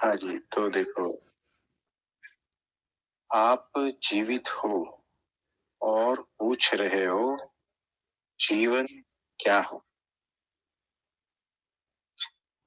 हाँ जी, तो देखो, आप जीवित हो और पूछ रहे हो जीवन क्या हो।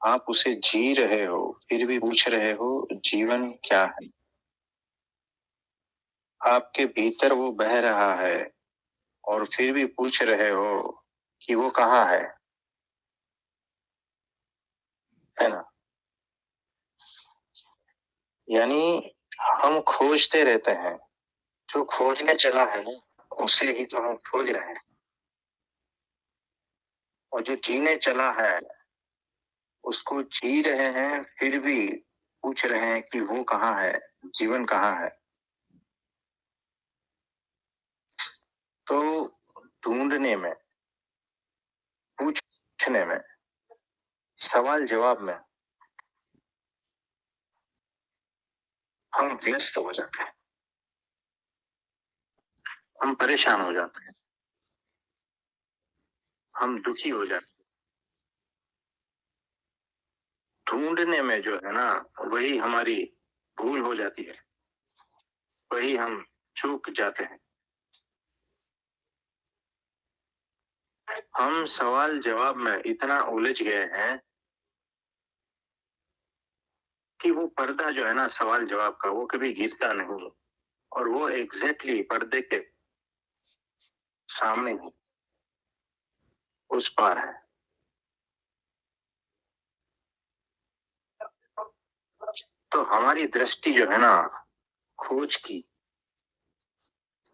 आप उसे जी रहे हो फिर भी पूछ रहे हो जीवन क्या है। आपके भीतर वो बह रहा है और फिर भी पूछ रहे हो कि वो कहाँ है ना। यानी हम खोजते रहते हैं, जो खोजने चला है ना उसे ही तो हम खोज रहे हैं, और जो जीने चला है उसको जी रहे हैं फिर भी पूछ रहे हैं कि वो कहाँ है, जीवन कहाँ है। तो ढूंढने में, पूछने में, सवाल जवाब में हम व्यस्त हो जाते हैं, हम परेशान हो जाते हैं, हम दुखी हो जाते हैं। ढूंढने में जो है ना वही हमारी भूल हो जाती है, वही हम चूक जाते हैं। हम सवाल जवाब में इतना उलझ गए हैं कि वो पर्दा जो है ना सवाल जवाब का वो कभी गिरता नहीं, और वो एग्जैक्टली पर्दे के सामने ही उस पार है। तो हमारी दृष्टि जो है ना खोज की,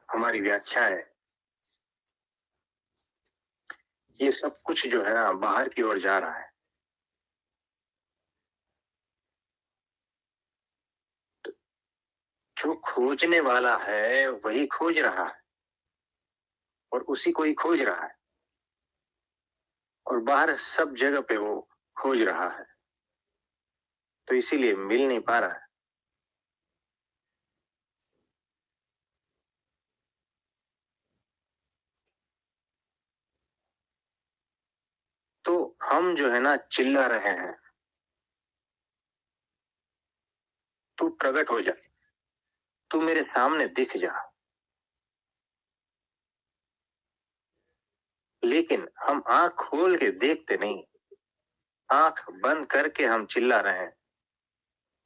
हमारी व्याख्या है, ये सब कुछ जो है ना बाहर की ओर जा रहा है। जो खोजने वाला है वही खोज रहा है और उसी को ही खोज रहा है, और बाहर सब जगह पे वो खोज रहा है, तो इसीलिए मिल नहीं पा रहा है। तो हम जो है ना चिल्ला रहे हैं, तू प्रकट हो जा, तू मेरे सामने दिख जा। लेकिन हम आंख खोल के देखते नहीं, आंख बंद करके हम चिल्ला रहे हैं,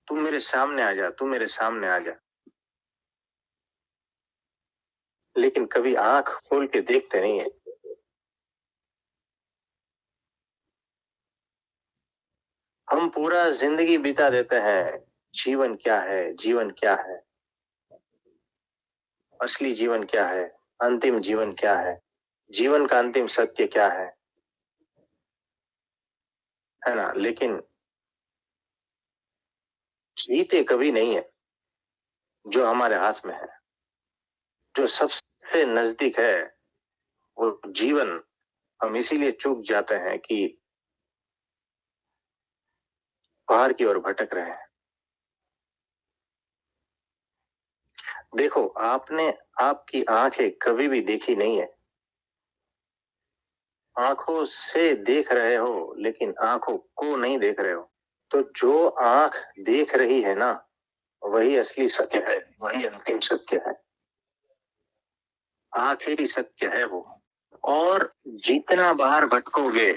तू मेरे सामने आ जा, तू मेरे सामने आ जा। लेकिन कभी आंख खोल के देखते नहीं है। हम पूरा जिंदगी बिता देते हैं, जीवन क्या है, जीवन क्या है, असली जीवन क्या है, अंतिम जीवन क्या है, जीवन का अंतिम सत्य क्या है ना। लेकिन जीते कभी नहीं है जो हमारे हाथ में है, जो सबसे नजदीक है वो जीवन। हम इसीलिए चूक जाते हैं कि बाहर की ओर भटक रहे हैं। देखो, आपने आपकी आंखें कभी भी देखी नहीं है, आंखों से देख रहे हो लेकिन आंखों को नहीं देख रहे हो। तो जो आंख देख रही है ना वही असली सत्य है, वही अंतिम सत्य है, आखिरी सत्य है वो। और जितना बाहर भटकोगे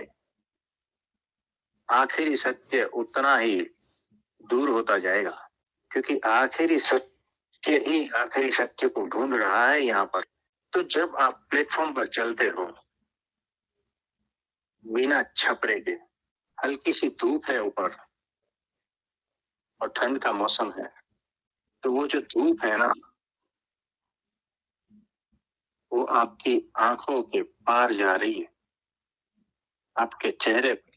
आखिरी सत्य उतना ही दूर होता जाएगा, क्योंकि आखिरी सत्य ही आखिरी सत्य को ढूंढ रहा है यहाँ पर। तो जब आप प्लेटफॉर्म पर चलते हो बिना छपरे के, हल्की सी धूप है ऊपर और ठंड का मौसम है, तो वो जो धूप है ना वो आपकी आंखों के पार जा रही है, आपके चेहरे पर,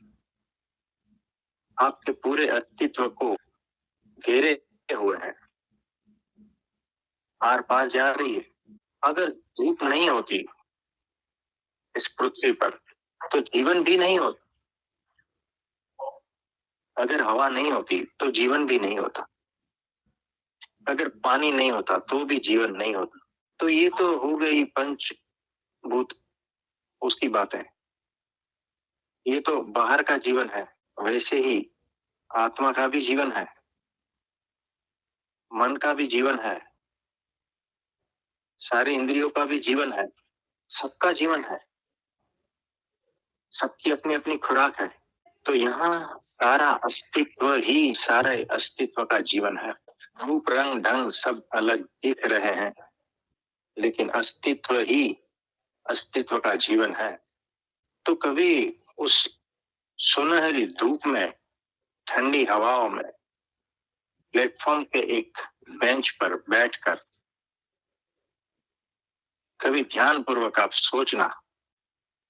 आपके पूरे अस्तित्व को घेरे हुए है, आर पार जा रही है। अगर धूप नहीं होती इस पृथ्वी पर तो जीवन भी नहीं होता, अगर हवा नहीं होती तो जीवन भी नहीं होता, अगर पानी नहीं होता तो भी जीवन नहीं होता। तो ये तो हो गई पंचभूत उसकी बातें, ये तो बाहर का जीवन है। वैसे ही आत्मा का भी जीवन है, मन का भी जीवन है, सारे इंद्रियों का भी जीवन है, सबका जीवन है, सबकी अपनी अपनी खुराक है। तो यहाँ सारा अस्तित्व ही सारे अस्तित्व का जीवन है। रूप रंग ढंग सब अलग दिख रहे हैं, लेकिन अस्तित्व ही अस्तित्व का जीवन है। तो कभी उस सुनहरी धूप में, ठंडी हवाओं में, प्लेटफॉर्म के एक बेंच पर बैठकर कभी ध्यान पूर्वक आप सोचना,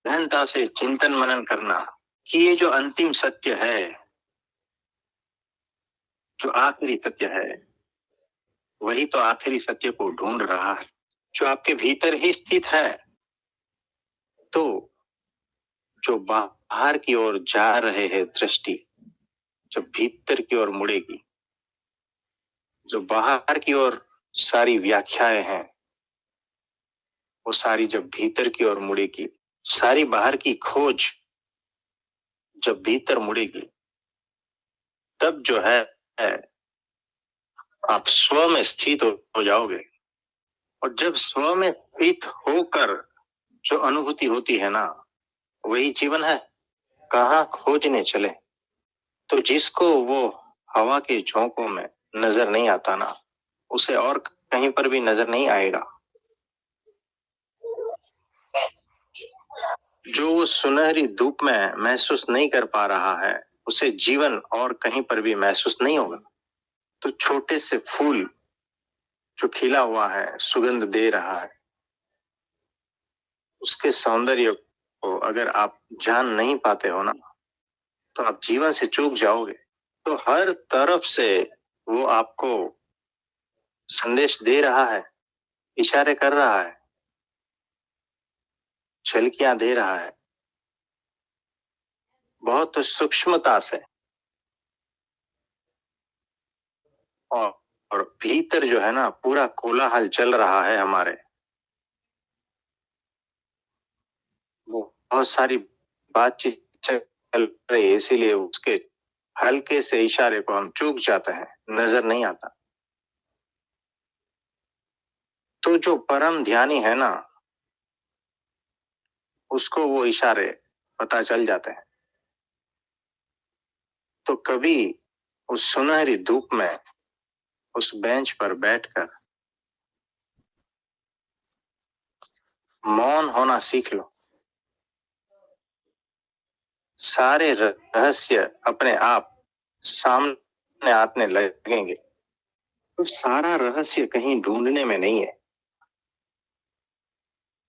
गहनता से चिंतन मनन करना कि ये जो अंतिम सत्य है, जो आखिरी सत्य है, वही तो आखिरी सत्य को ढूंढ रहा है, जो आपके भीतर ही स्थित है। तो जो बाहर की ओर जा रहे हैं दृष्टि, जब भीतर की ओर मुड़ेगी, जो बाहर की ओर सारी व्याख्याएं हैं, वो सारी जब भीतर की ओर मुड़ेगी, सारी बाहर की खोज जब भीतर मुड़ेगी, तब जो है आप स्व में स्थित हो जाओगे। और जब स्व में स्थित होकर जो अनुभूति होती है ना, वही जीवन है। कहाँ खोजने चले? तो जिसको वो हवा के झोंकों में नजर नहीं आता ना, उसे और कहीं पर भी नजर नहीं आएगा। जो वो सुनहरी धूप में महसूस नहीं कर पा रहा है, उसे जीवन और कहीं पर भी महसूस नहीं होगा। तो छोटे से फूल जो खिला हुआ है, सुगंध दे रहा है, उसके सौंदर्य को अगर आप जान नहीं पाते हो ना, तो आप जीवन से चूक जाओगे। तो हर तरफ से वो आपको संदेश दे रहा है, इशारे कर रहा है, झलकियां दे रहा है, बहुत सूक्ष्मता से। और और भीतर जो है ना, पूरा कोलाहल चल रहा है हमारे। वो बहुत सारी बातचीत चल रही है, इसीलिए उसके हल्के से इशारे को हम चूक जाते हैं, नजर नहीं आता। तो जो परम ध्यानी है ना, उसको वो इशारे पता चल जाते हैं। तो कभी उस सुनहरी धूप में उस बेंच पर बैठकर मौन होना सीख लो। सारे रहस्य अपने आप सामने आने लगेंगे। तो सारा रहस्य कहीं ढूंढने में नहीं है,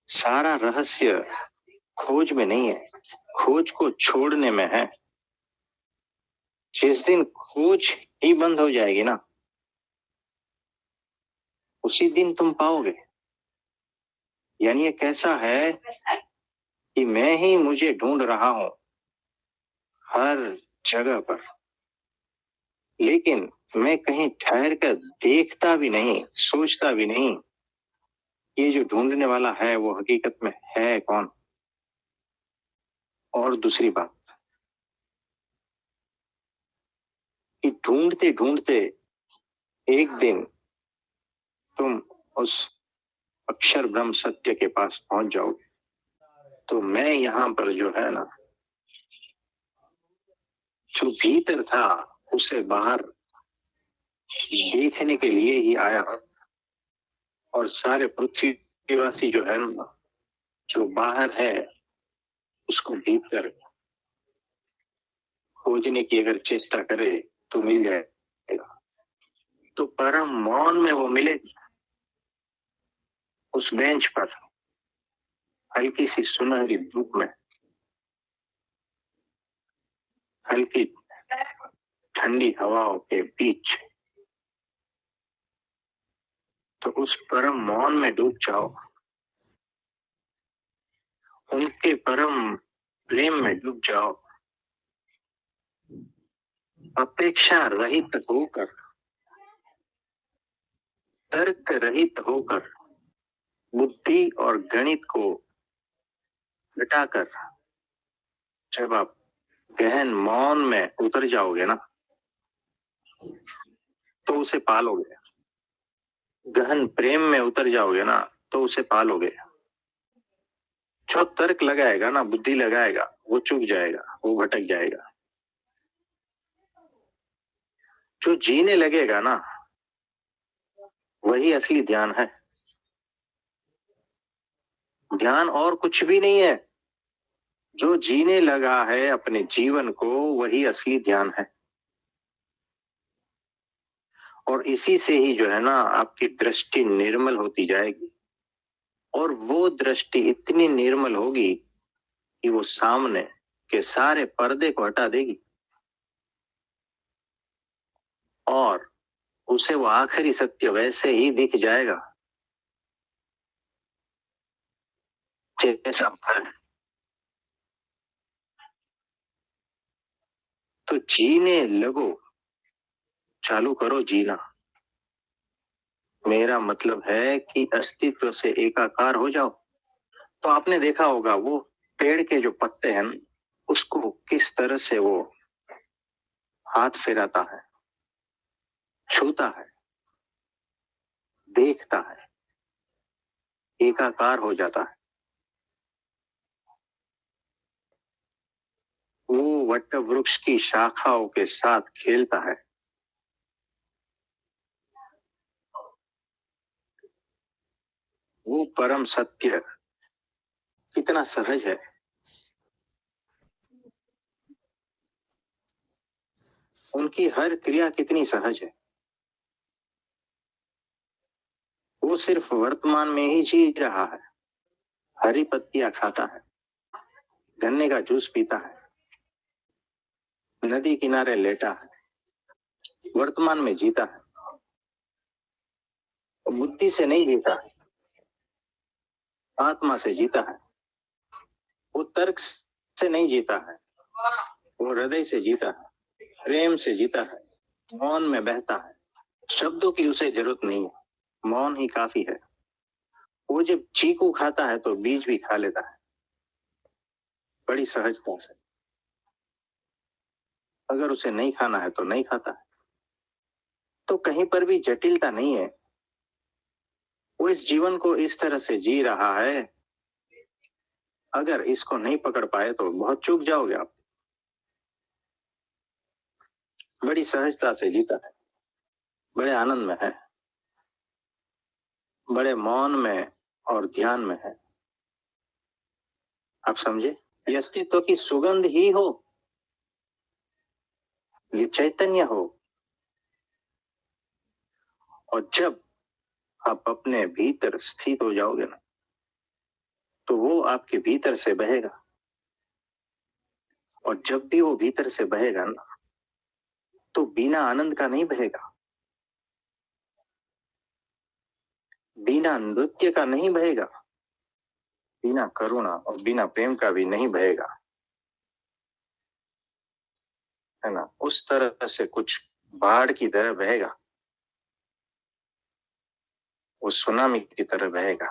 सारा रहस्य खोज में नहीं है, खोज को छोड़ने में है। जिस दिन खोज ही बंद हो जाएगी ना, उसी दिन तुम पाओगे। यानी ये कैसा है कि मैं ही मुझे ढूंढ रहा हूं हर जगह पर, लेकिन मैं कहीं ठहर कर देखता भी नहीं, सोचता भी नहीं, ये जो ढूंढने वाला है वो हकीकत में है कौन। और दूसरी बात कि ढूंढते ढूंढते एक दिन तुम उस अक्षर ब्रह्म सत्य के पास पहुंच जाओगे। तो मैं यहाँ पर जो है ना, जो भीतर था उसे बाहर देखने के लिए ही आया। और सारे पृथ्वीवासी जो है ना, जो बाहर है, उसको भीतर खोजने की अगर चेष्टा करे तो मिल जाएगा। तो परम मौन में वो मिलेगी, उस बेंच पर, हल्की सी सुनहरी धूप में, हल्की ठंडी हवाओं के बीच। तो उस परम मौन में डूब जाओ, उनके परम प्रेम में डूब जाओ। अपेक्षा रहित होकर, तर्क रहित होकर, बुद्धि और गणित को हटाकर जब आप गहन मौन में उतर जाओगे ना, तो उसे पालोगे। गहन प्रेम में उतर जाओगे ना तो उसे पालोगे। जो तर्क लगाएगा ना, बुद्धि लगाएगा, वो चूक जाएगा, वो भटक जाएगा। जो जीने लगेगा ना, वही असली ध्यान है। ध्यान और कुछ भी नहीं है। जो जीने लगा है अपने जीवन को, वही असली ध्यान है। और इसी से ही जो है ना, आपकी दृष्टि निर्मल होती जाएगी। और वो दृष्टि इतनी निर्मल होगी कि वो सामने के सारे पर्दे को हटा देगी और उसे वो आखिरी सत्य वैसे ही दिख जाएगा जैसा है। तो जीने लगो, चालू करो जीना। मेरा मतलब है कि अस्तित्व से एकाकार हो जाओ। तो आपने देखा होगा वो पेड़ के जो पत्ते हैं, उसको किस तरह से वो हाथ फिराता है, छूता है, देखता है, एकाकार हो जाता है। वो वट वृक्ष की शाखाओं के साथ खेलता है। वो परम सत्य कितना सहज है। उनकी हर क्रिया कितनी सहज है। वो सिर्फ वर्तमान में ही जी रहा है। हरी पत्तियां खाता है, गन्ने का जूस पीता है, नदी किनारे लेटा है, वर्तमान में जीता है। वो बुद्धि से नहीं जीता है, आत्मा से जीता है। वो तर्क से नहीं जीता है, वो हृदय से जीता है, प्रेम से जीता है, मौन में बहता है। शब्दों की उसे जरूरत नहीं है, मौन ही काफी है। वो जब चीकू खाता है तो बीज भी खा लेता है, बड़ी सहजता से। अगर उसे नहीं खाना है तो नहीं खाता है। तो कहीं पर भी जटिलता नहीं है। वो इस जीवन को इस तरह से जी रहा है। अगर इसको नहीं पकड़ पाए तो बहुत चूक जाओगे आप। बड़ी सहजता से जीता है, बड़े आनंद में है, बड़े मौन में और ध्यान में है। आप समझे? ये अस्तित्व की सुगंध ही हो, ये चैतन्य हो। और जब आप अपने भीतर स्थित हो जाओगे ना, तो वो आपके भीतर से बहेगा। और जब भी वो भीतर से बहेगा ना, तो बिना आनंद का नहीं बहेगा, बिना नृत्य का नहीं बहेगा, बिना करुणा और बिना प्रेम का भी नहीं बहेगा। है ना? उस तरह से कुछ बाढ़ की तरह बहेगा, वो सुनामी की तरह बहेगा।